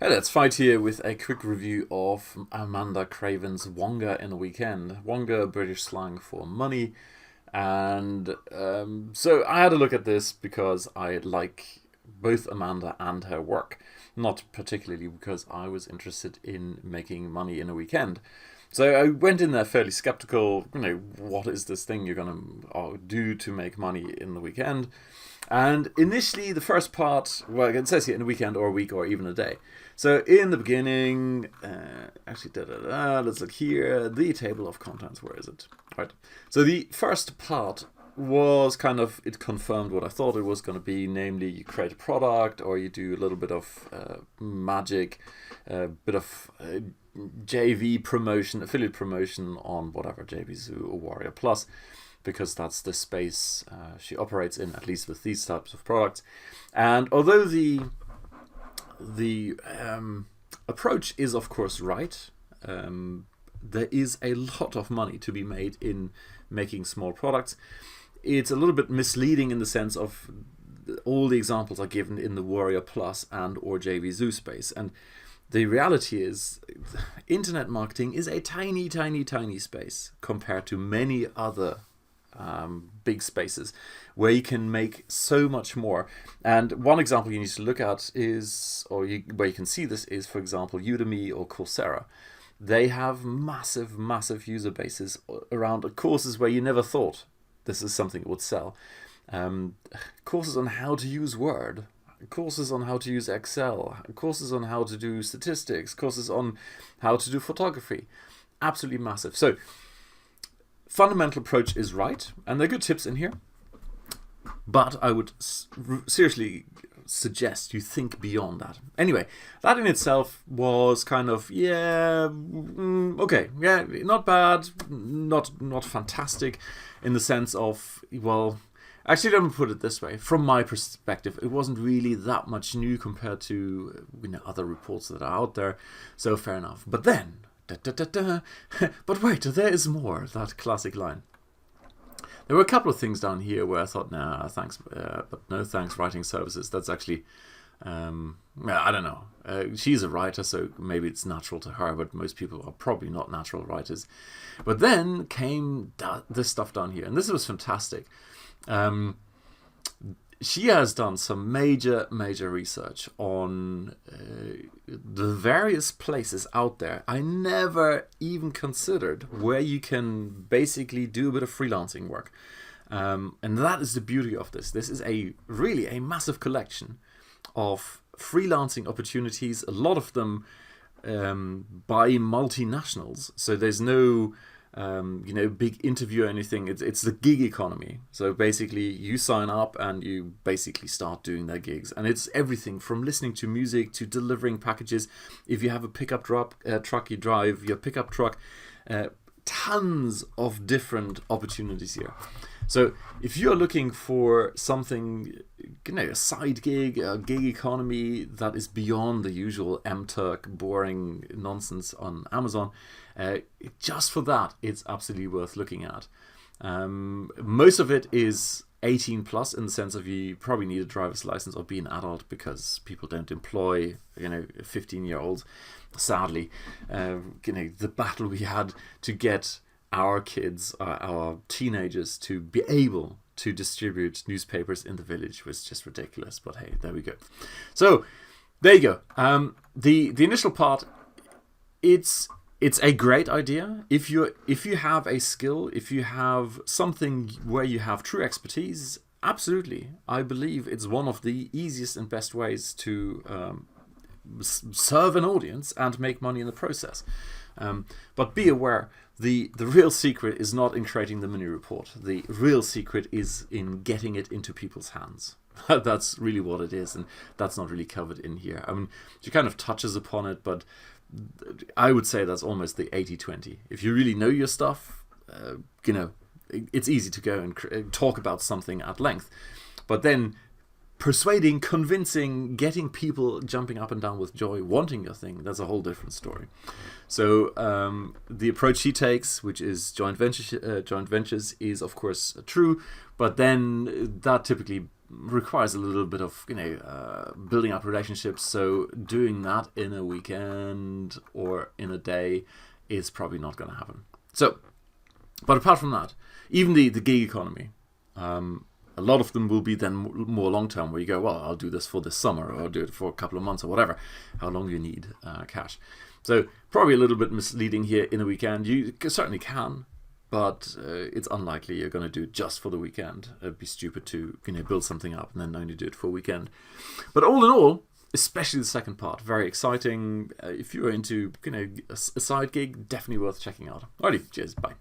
Hey, let's fight here with a quick review of Amanda Craven's Wonga in a Weekend. Wonga, British slang for money. And so I had a look at this because I like both Amanda and her work. Not particularly because I was interested in making money in a weekend. So I went in there fairly skeptical. What is this thing you're going to do to make money in the weekend? And initially, the first part, well, it says here in a weekend or a week or even a day. So in the beginning, let's look here, the table of contents, where is it? Right. So the first part was kind of, it confirmed what I thought it was going to be, namely you create a product or you do a little bit of magic, a bit of JV promotion, affiliate promotion on whatever, JV Zoo or Warrior Plus, because that's the space she operates in, at least with these types of products. And although the approach is of course right, there is a lot of money to be made in making small products. It's a little bit misleading in the sense of all the examples are given in the Warrior Plus and or JV Zoo space, and the reality is internet marketing is a tiny space compared to many other big spaces where you can make so much more. And one example you need to look at is, where you can see this is, for example, Udemy or Coursera. They have massive user bases around courses where you never thought this is something that would sell. Courses on how to use Word, courses on how to use Excel, courses on how to do statistics, courses on how to do photography. Absolutely massive. So fundamental approach is right, and there are good tips in here, but I would seriously suggest you think beyond that. Anyway, that in itself was kind of, okay, not bad, not fantastic in the sense of, well, actually, let me put it this way. From my perspective, it wasn't really that much new compared to other reports that are out there, so fair enough. But then, but wait, there is more, that classic line. There were a couple of things down here where I thought, nah, thanks, but no thanks, writing services. That's actually, I don't know. She's a writer, so maybe it's natural to her, but most people are probably not natural writers. But then came this stuff down here, and this was fantastic. She has done some major research on the various places out there I never even considered where you can basically do a bit of freelancing work. And that is the beauty of this. This is really a massive collection of freelancing opportunities, a lot of them by multinationals. So there's no big interview or anything. It's the gig economy. So basically you sign up and you basically start doing their gigs, and it's everything from listening to music to delivering packages. If you have a pickup truck, you drive your pickup truck. Tons of different opportunities here. So if you're looking for something, a side gig, a gig economy that is beyond the usual MTurk boring nonsense on Amazon, just for that, it's absolutely worth looking at. Most of it is 18 plus in the sense of you probably need a driver's license or be an adult, because people don't employ 15-year-olds. Sadly, the battle we had to get our kids, our teenagers, to be able to distribute newspapers in the village was just ridiculous. But hey, there we go. So there you go. The initial part, it's a great idea if you have a skill, if you have something where you have true expertise. Absolutely, I believe it's one of the easiest and best ways to serve an audience and make money in the process. But be aware, the real secret is not in creating the mini report. The real secret is in getting it into people's hands. That's really what it is, and that's not really covered in here. I mean, she kind of touches upon it, but I would say that's almost the 80-20. If you really know your stuff, it's easy to go and talk about something at length. But then persuading, convincing, getting people jumping up and down with joy, wanting your thing, that's a whole different story. So the approach she takes, which is joint ventures, is of course true, but then that typically requires a little bit of building up relationships. So doing that in a weekend or in a day is probably not going to happen. So, but apart from that, even the gig economy, a lot of them will be then more long term, where you go, well, I'll do this for this summer, or I'll do it for a couple of months, or whatever, how long you need cash. So probably a little bit misleading here in a weekend. You certainly can, but it's unlikely you're going to do it just for the weekend. It'd be stupid to build something up and then only do it for a weekend. But all in all, especially the second part, very exciting. If you're into a side gig, definitely worth checking out. Alrighty, cheers, bye.